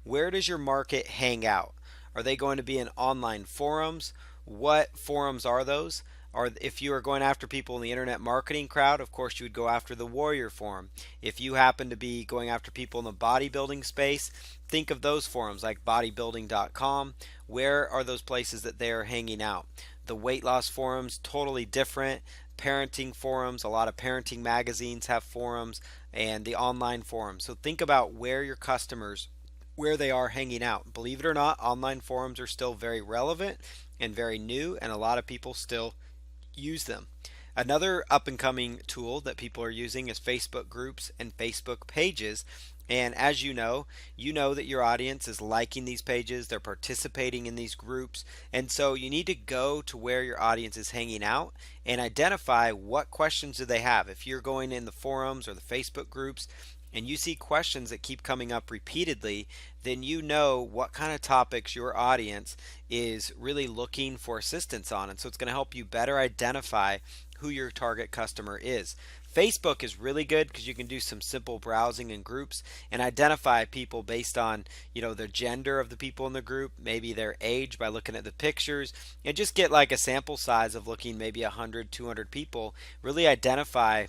Where does your market hang out? Are they going to be in online forums? What forums are those? Or if you are going after people in the internet marketing crowd, of course you would go after the Warrior Forum. If you happen to be going after people in the bodybuilding space, think of those forums like bodybuilding.com. Where are those places that they are hanging out? The weight loss forums, totally different. Parenting forums, a lot of parenting magazines have forums, and the online forums. So think about where your customers, where they are hanging out. Believe it or not, online forums are still very relevant and very new, and a lot of people still use them. Another up and coming tool that people are using is Facebook groups and Facebook pages. And as you know that your audience is liking these pages, they're participating in these groups. And so you need to go to where your audience is hanging out and identify what questions do they have. If you're going in the forums or the Facebook groups and you see questions that keep coming up repeatedly, then you know what kind of topics your audience is really looking for assistance on. And so it's going to help you better identify who your target customer is. Facebook is really good because you can do some simple browsing in groups and identify people based on, the gender of the people in the group, maybe their age by looking at the pictures, and just get like a sample size of looking maybe 100, 200 people. Really identify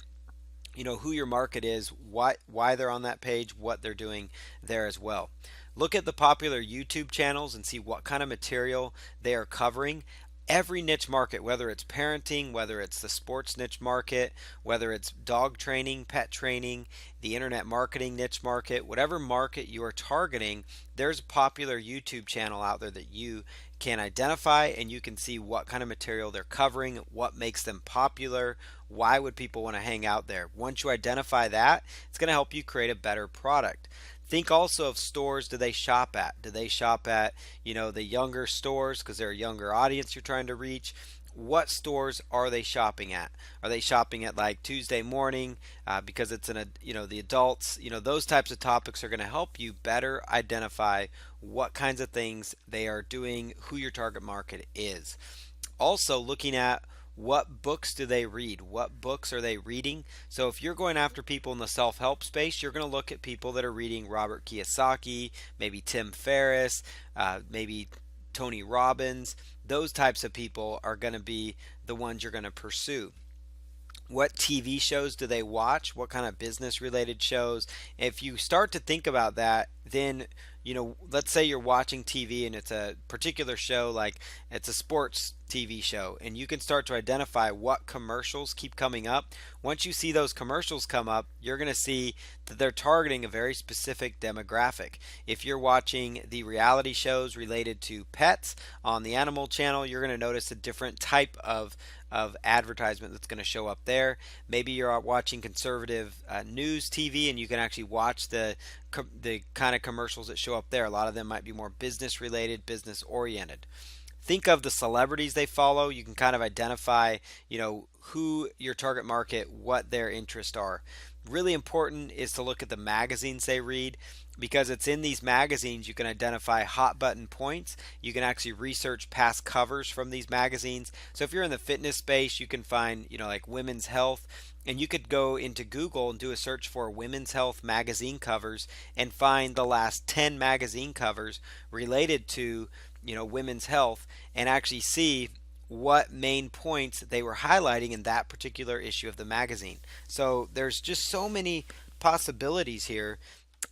who your market is, why they're on that page, what they're doing there as well. Look at the popular YouTube channels and see what kind of material they are covering. Every niche market, whether it's parenting, whether it's the sports niche market, whether it's dog training, pet training, the internet marketing niche market, whatever market you are targeting, there's a popular YouTube channel out there that you can identify, and you can see what kind of material they're covering, what makes them popular, why would people want to hang out there. Once you identify that, it's going to help you create a better product. Think also of stores do they shop at? Do they shop at, the younger stores because they're a younger audience you're trying to reach? What stores are they shopping at? Are they shopping at like Tuesday morning because it's the adults? Those types of topics are going to help you better identify what kinds of things they are doing, who your target market is. Also looking at what books do they read? What books are they reading? So if you're going after people in the self-help space, you're going to look at people that are reading Robert Kiyosaki, maybe Tim Ferriss, maybe Tony Robbins. Those types of people are going to be the ones you're going to pursue. What TV shows do they watch? What kind of business related shows? If you start to think about that, then let's say you're watching TV and it's a particular show, like it's a sports TV show, and you can start to identify what commercials keep coming up. Once you see those commercials come up, you're going to see that they're targeting a very specific demographic. If you're watching the reality shows related to pets on the Animal Channel, you're going to notice a different type of advertisement that's going to show up there. Maybe you're watching conservative news TV, and you can actually watch the kind of commercials that show up there. A lot of them might be more business related, business oriented. Think of the celebrities they follow. You can kind of identify, who your target market, what their interests are. Really important is to look at the magazines they read, because it's in these magazines you can identify hot button points. You can actually research past covers from these magazines. So if you're in the fitness space, you can find, like women's health, and you could go into Google and do a search for women's health magazine covers and find the last 10 magazine covers related to, women's health, and actually see what main points they were highlighting in that particular issue of the magazine. So there's just so many possibilities here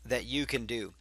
that you can do.